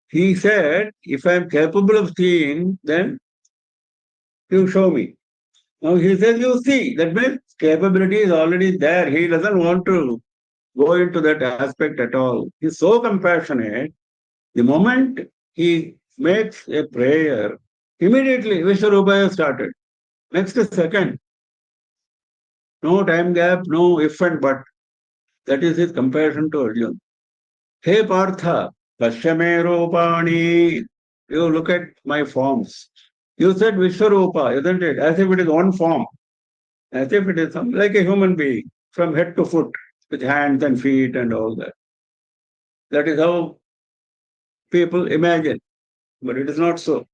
He said, if I am capable of seeing, then you show me. Now he says, you see. That means capability is already there. He doesn't want to go into that aspect at all. He's so compassionate. The moment he makes a prayer, immediately Vishwarupa has started. Next second, no time gap, no if and but. That is his compassion to Arjuna. Hey Partha, Pashyame Rupani. You look at my forms. You said Vishwarupa, isn't it? As if it is one form. As if it is like a human being, from head to foot, with hands and feet and all that. That is how people imagine. But it is not so.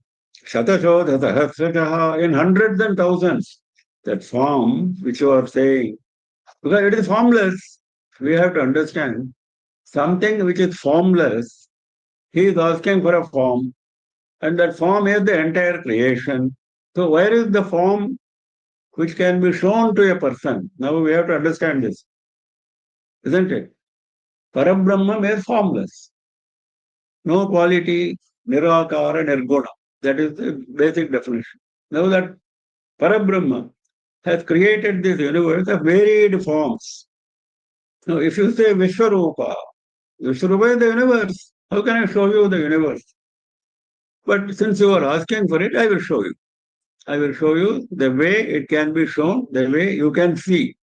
Shatashodha Sahasrataha, in hundreds and thousands. That form which you are saying, because it is formless. We have to understand something which is formless. He is asking for a form, and that form is the entire creation. So, where is the form which can be shown to a person? Now we have to understand this, isn't it? Parabrahman is formless, no quality, nirakara, nirguna. That is the basic definition. Now that Parabrahman has created this universe of varied forms. Now, if you say Vishwarupa, Vishwarupa is the universe. How can I show you the universe? But since you are asking for it, I will show you. I will show you the way it can be shown, the way you can see.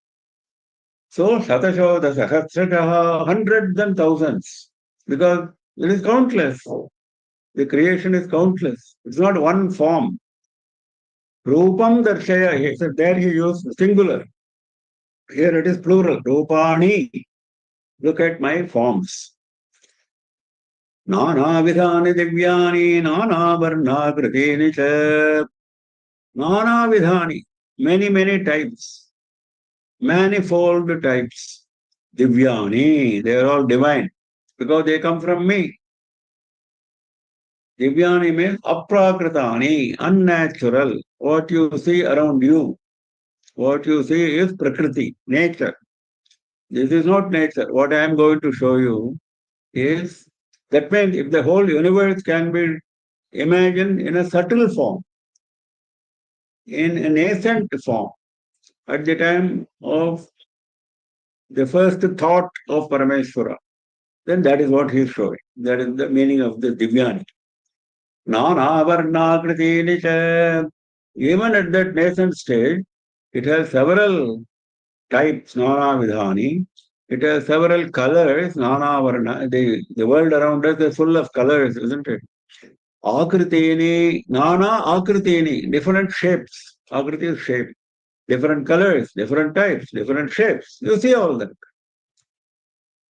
So, Shatashoda Sahasrataha, hundreds and thousands, because it is countless. The creation is countless. It's not one form. Rupam Darshaya, he said there he used singular. Here it is plural. Rupani. Look at my forms. Nana vidhani divyani, nana varnakritini cha. Nana vidhani. Many types. Manifold types. Divyani. They are all divine. Because they come from me. Divyani means aprakritani, unnatural. What you see around you. What you see is Prakriti, nature. This is not nature. What I am going to show you is that means if the whole universe can be imagined in a subtle form, in a nascent form, at the time of the first thought of Parameshwara, then that is what he is showing. That is the meaning of the Divyani. Nanavarnakriti cha. Even at that nascent stage, it has several types, Nana Vidhani. It has several colors, Nana Varna. The world around us is full of colors, isn't it? Akritini, Nana Akritini, different shapes. Akriti is shape. Different colors, different types, different shapes. You see all that.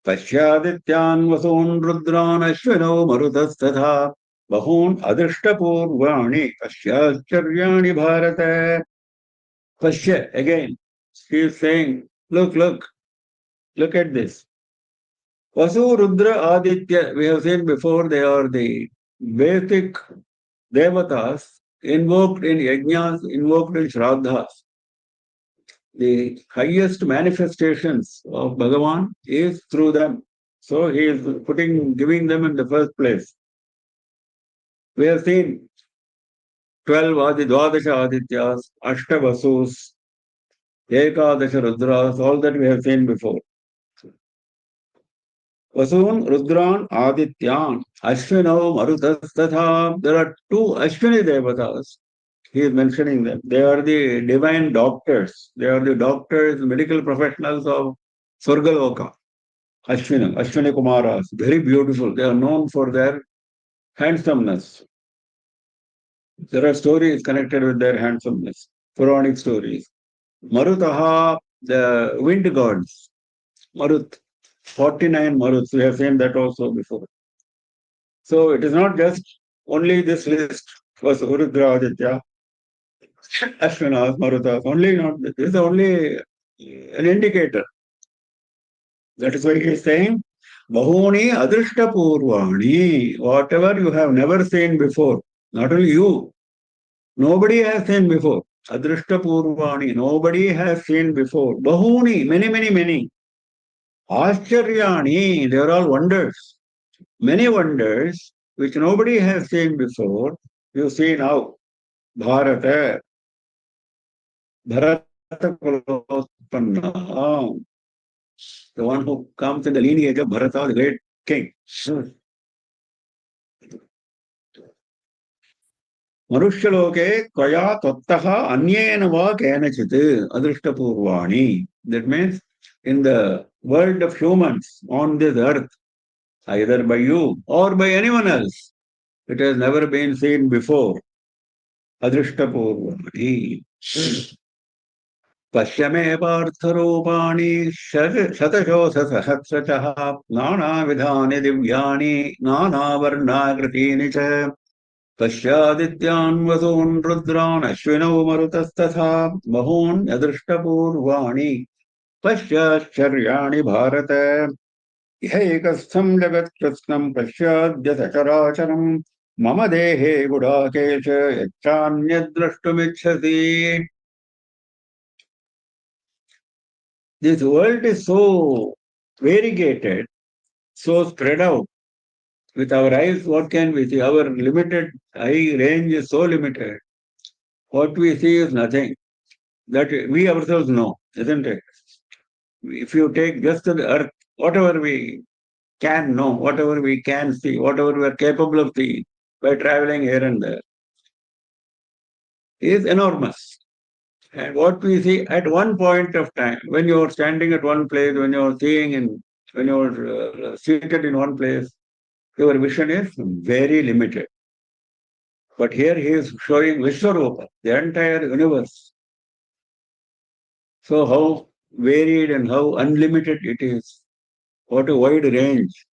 Pashyadityan vasoon rudran ashwino marutastatha bahun adrishtapurvani pasyacharyani bharata. Pashya, again, he is saying, look at this. Vasu, Rudra, Aditya, we have seen before, they are the basic devatas invoked in yajnas, invoked in shraddhas. The highest manifestations of Bhagavan is through them. So he is giving them in the first place. We have seen 12 Dwadasha Adityas, Ashta Vasus, Ekadasha Rudras, all that we have seen before. Vasun, Rudran, Adityan, Ashwinau, Marutas, there are two Ashwini Devatas. He is mentioning them. They are the divine doctors. They are the doctors, medical professionals of Swargaloka. Ashwini Kumaras, very beautiful. They are known for their handsomeness. There are stories connected with their handsomeness, Puranic stories. Marutaha, the wind gods. Marut, 49 Maruts. We have seen that also before. So it is not just only this list was Urudra Aditya, Ashwinas, Marutas, only not this is only an indicator. That is why he is saying, Bahuni Adrishta Purvani, whatever you have never seen before, not only you, nobody has seen before. Adrishta Purvani, nobody has seen before. Bahuni, many. Ascharyani, they are all wonders. Many wonders which nobody has seen before, you see now. Bharata, Bharata Kulotpanna, the one who comes in the lineage of Bharata, the great king. Manushaloke Kaya Tattaha Anyena Va Kenachit Adrishtapurvani. That means in the world of humans on this earth, either by you or by anyone else, it has never been seen before. Adrishtapurvani. पश्यमे पार्थरूपाणि शतशोऽसहस्रशः नानाविधानि दिव्यानि नानावर्णाकृतीनि च पश्यादित्यान् वसून् रुद्रान् अश्विनौ मरुतस्तथा बहून् अदृष्टपूर्वाणि पश्याश्चर्याणि भारत ह्यैकस्थं जगत्कृत्स्नं पश्याद्य सचराचरम् मम देहे Gudakesh यच्चान्यद्द्रष्टुमिच्छसि. This world is so variegated, so spread out. With our eyes, what can we see? Our limited eye range is so limited. What we see is nothing. That we ourselves know, isn't it? If you take just the earth, whatever we can know, whatever we can see, whatever we are capable of seeing by traveling here and there, is enormous. And what we see at one point of time, when you are standing at one place, when you are seeing and when you are seated in one place, your vision is very limited. But here he is showing Vishwarupa, the entire universe. So how varied and how unlimited it is. What a wide range.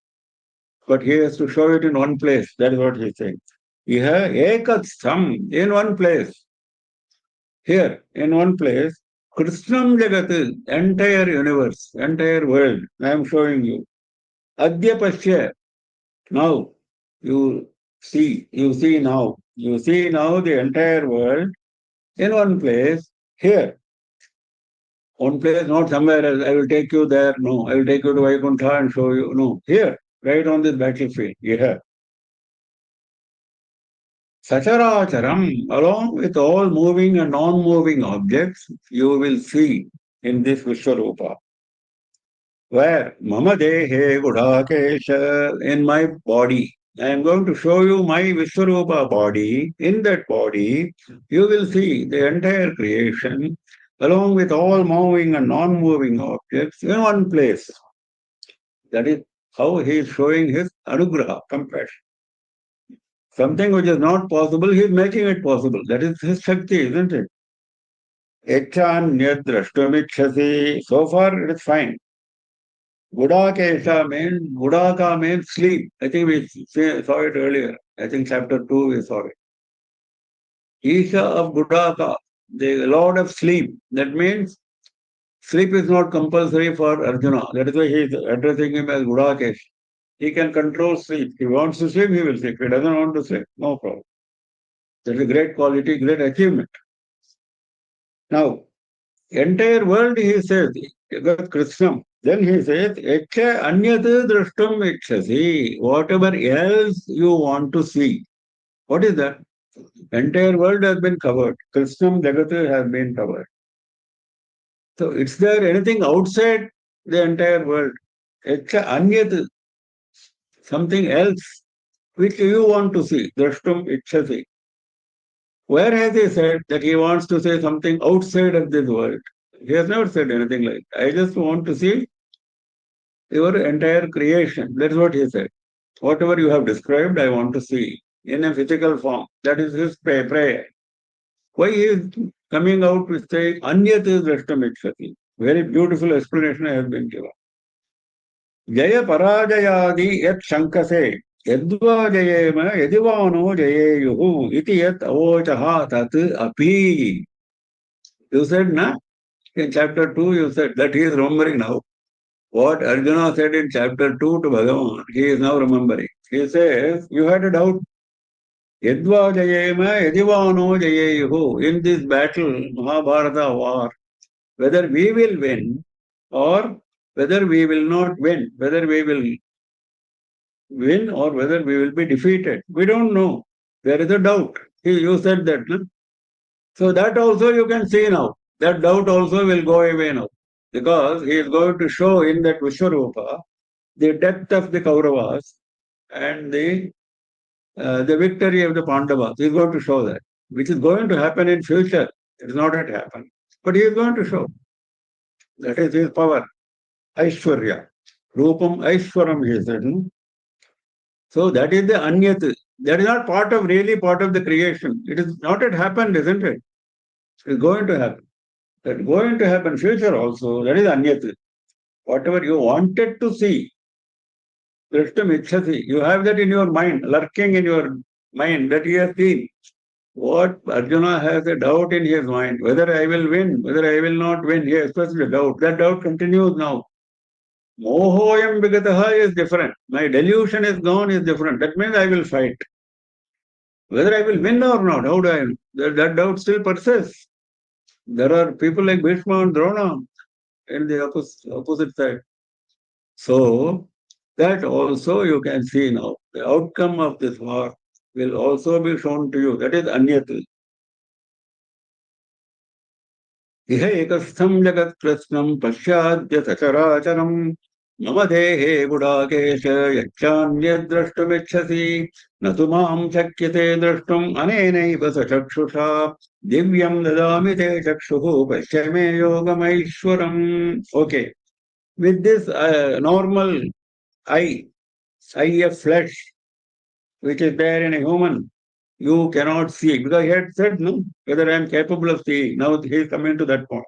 But he has to show it in one place. That is what he is saying. Iha ekatstham, in one place. Here, in one place, Krishnam Jagat, entire universe, entire world, I am showing you. Adya Pashya, now, you see now. You see now the entire world in one place, here. One place, not somewhere else. I will take you there. No, I will take you to Vaikuntha and show you. No, here, right on this battlefield. Yeah. Sacharacharam, along with all moving and non-moving objects, you will see in this Vishwarupa. Where Mama Dehe Gudakesha, in my body. I am going to show you my Vishwarupa body. In that body, you will see the entire creation along with all moving and non-moving objects in one place. That is how he is showing his anugraha, compassion. Something which is not possible, he is making it possible. That is his Shakti, isn't it? Echanyad drashtamikshasi. So far, it is fine. Gudaka means sleep. I think we saw it earlier. I think chapter 2 we saw it. Isha of Gudaka, the Lord of sleep. That means sleep is not compulsory for Arjuna. That is why he is addressing him as Gudakesh. He can control sleep. If he wants to sleep, he will sleep. If he doesn't want to sleep, no problem. That is a great quality, great achievement. Now, entire world, he says, Krishnam. Then he says, Echa anyat drashtam ekshasi. Whatever else you want to see. What is that? Entire world has been covered. Krishnam Jagat has been covered. So, is there anything outside the entire world? Echa anyat, something else which you want to see. Drashtam ekshasi. Where has he said that he wants to say something outside of this world? He has never said anything like that. I just want to see your entire creation. That's what he said. Whatever you have described, I want to see in a physical form. That is his prayer. Why he is coming out with saying Anyat Drashtamikshati? Very beautiful explanation has been given. Jaya Parajayadi Yat Shankase Yadva Jayema Yadivano Jayeyuhu Iti Yat Avochaha Tat Api. You said, na? In chapter 2, you said that he is remembering now. What Arjuna said in chapter 2 to Bhagavan, he is now remembering. He says, you had a doubt. Yadva Jayema Yadivano Jayeyuhu. In this battle, Mahabharata war, whether we will win or whether we will not win, whether we will win or whether we will be defeated. We don't know. There is a doubt. You said that. No? So that also you can see now. That doubt also will go away now. Because he is going to show in that Vishwarupa the depth of the Kauravas and the victory of the Pandavas. He is going to show that, which is going to happen in future. It is not yet happened. But he is going to show. That is his power. Aishwarya. Rupam Aishwaram, he said. No? So that is the Anyat. That is not really part of the creation. It is not yet happened, isn't it? It is going to happen. That is going to happen future also. That is Anyat. Whatever you wanted to see, Drishtam Ichhasi, you have that in your mind, lurking in your mind that he has seen. What Arjuna has a doubt in his mind, whether I will win, whether I will not win, he expresses a doubt. That doubt continues now. Mohoyam Vigataha is different. My delusion is gone is different. That means I will fight. Whether I will win or not, how do I know? That doubt still persists. There are people like Bhishma and Drona in the opposite side. So, that also you can see now. The outcome of this war will also be shown to you. That is Anyat. Iha ekastham jagat krasnam pasyadya sacharacharam mama dehe gudakesha yachanyad drashtumikshasi natumam chakyate drashtum anenaiva sachakshusha divyam dadami te chakshuhu pashyame yogamaishwaram. Okay. With this normal eye of flesh, which is there in a human, you cannot see. Because he had said, no, whether I am capable of seeing. Now he is coming to that point.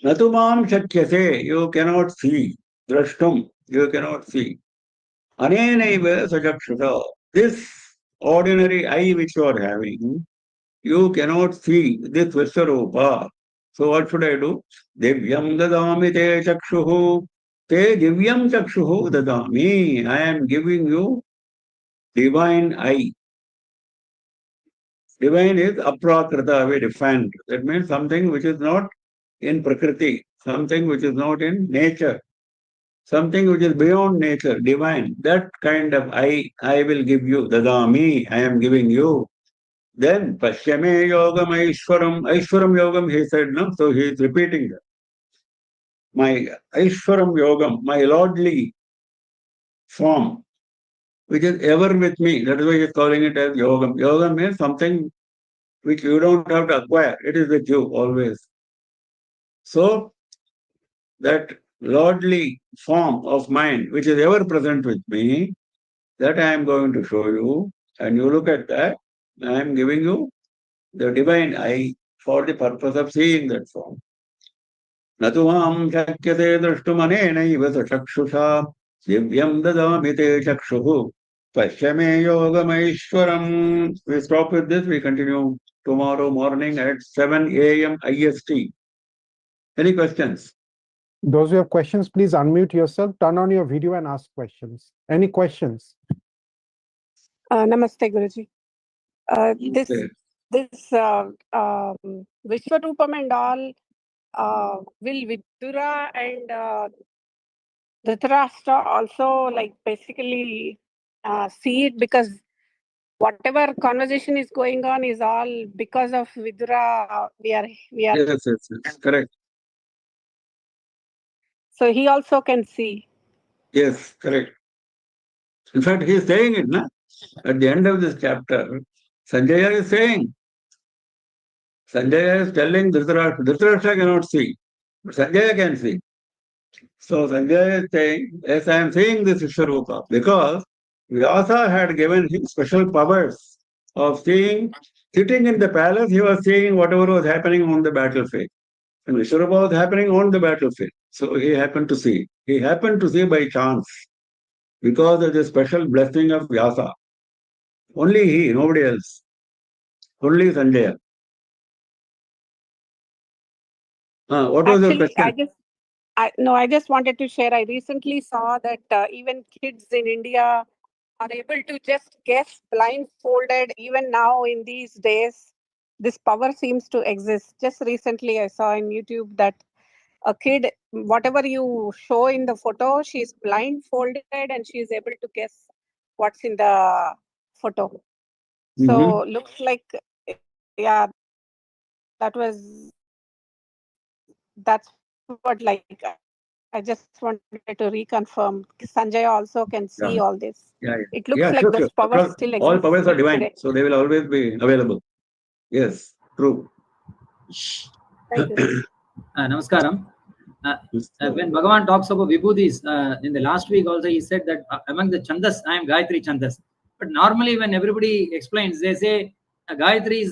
Natumam shakyase, you cannot see. Drashtum, you cannot see. Anenaiva sajakshuta. This ordinary eye which you are having, you cannot see this Visvarupa. So what should I do? Divyam dadami te chakshuhu. Te divyam chakshuhu dadami. I am giving you divine eye. Divine is aprakrita, we defined. That means something which is not in prakriti, something which is not in nature, something which is beyond nature, divine. That kind of I will give you. Dadami, I am giving you. Then Pashyame Yogam Aishwaram. Aishwaram Yogam, he said, no? So he is repeating that. My Aishwaram Yogam, my lordly form, which is ever with me. That is why he is calling it as Yogam. Yogam means something which you don't have to acquire. It is with you always. So that lordly form of mind, which is ever present with me, that I am going to show you. And you look at that, I am giving you the divine eye for the purpose of seeing that form. Natuam shakyate drashtumanenaiva chakshusha divyam dadami te chakshuhu pashyame yogamaishwaram. We stop with this. We continue tomorrow morning at 7 AM IST. Any questions? Those who have questions, please unmute yourself, turn on your video and ask questions. Any questions? Namaste, Guruji. This Vishwarupam and all, will Vidura and Dhritarashtra also like basically see it, because whatever conversation is going on is all because of Vidura. We are. Yes, correct. So he also can see. Yes, correct. In fact, he is saying it, na? At the end of this chapter, Sanjaya is saying, Sanjaya is telling Dhritarashtra, Dhritarashtra cannot see, but Sanjaya can see. So Sanjaya is saying, yes, I am seeing this Vishwarupa, because Vyasa had given him special powers of seeing, sitting in the palace, he was seeing whatever was happening on the battlefield. And Vishwarupa was happening on the battlefield. So he happened to see. He happened to see by chance, because of the special blessing of Vyasa. Only he, nobody else. Only Sanjaya. What was your question? I just wanted to share. I recently saw that even kids in India are able to just guess blindfolded. Even now in these days, this power seems to exist. Just recently, I saw on YouTube that a kid, whatever you show in the photo, she's blindfolded and she's able to guess what's in the photo. So looks like, yeah, that's what, like, I just wanted to reconfirm. Sanjay also can see all this. It looks like those powers still exist. All powers are divine, today. so they will always be available. Yes, true. Thank you. Namaskaram. When Bhagavan talks about Vibhudis, in the last week also he said that among the Chandas, I am Gayatri Chandas. But normally when everybody explains, they say Gayatri is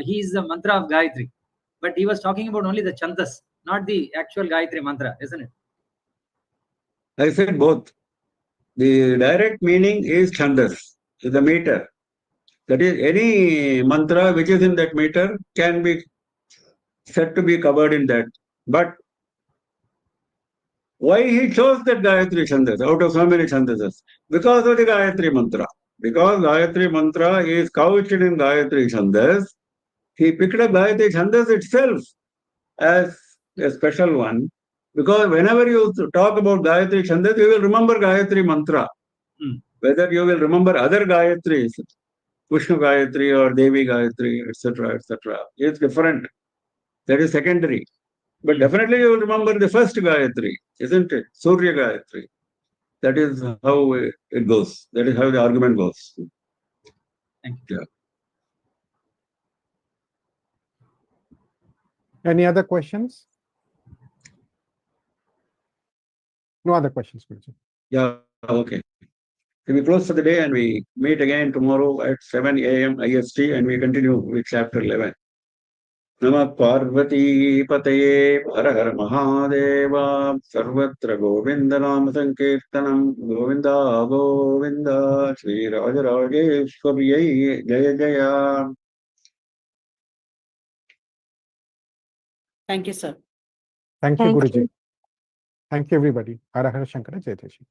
he is the mantra of Gayatri. But he was talking about only the Chandas, not the actual Gayatri mantra, isn't it? I said both. The direct meaning is Chandas, is the meter. That is, any mantra which is in that meter can be said to be covered in that. But why he chose that Gayatri Chandas out of so many Chandasas? Because of the Gayatri mantra. Because Gayatri mantra is couched in Gayatri Chandas, he picked up Gayatri Chandas itself as a special one. Because whenever you talk about Gayatri Chandas, you will remember Gayatri mantra. Whether you will remember other Gayatris, Vishnu Gayatri or Devi Gayatri, etc., etc., it's different. That is secondary. But definitely you will remember the first Gayatri, isn't it? Surya Gayatri. That is how it goes. That is how the argument goes. Thank you. Yeah. Any other questions? No other questions, Guruji. Yeah, okay. So we close for the day and we meet again tomorrow at 7 AM IST and we continue with chapter 11. नमः पार्वतीपतये हर हर महादेव सर्वत्र गोविन्दनाम संकीर्तनं गोविन्द गोविन्द श्रीराजराजेश्वर्यै जय जय Thank you, sir. Thank you, Thank Guruji. you. Thank you, everybody. Hara Hara Shankara Jai Jai Shri.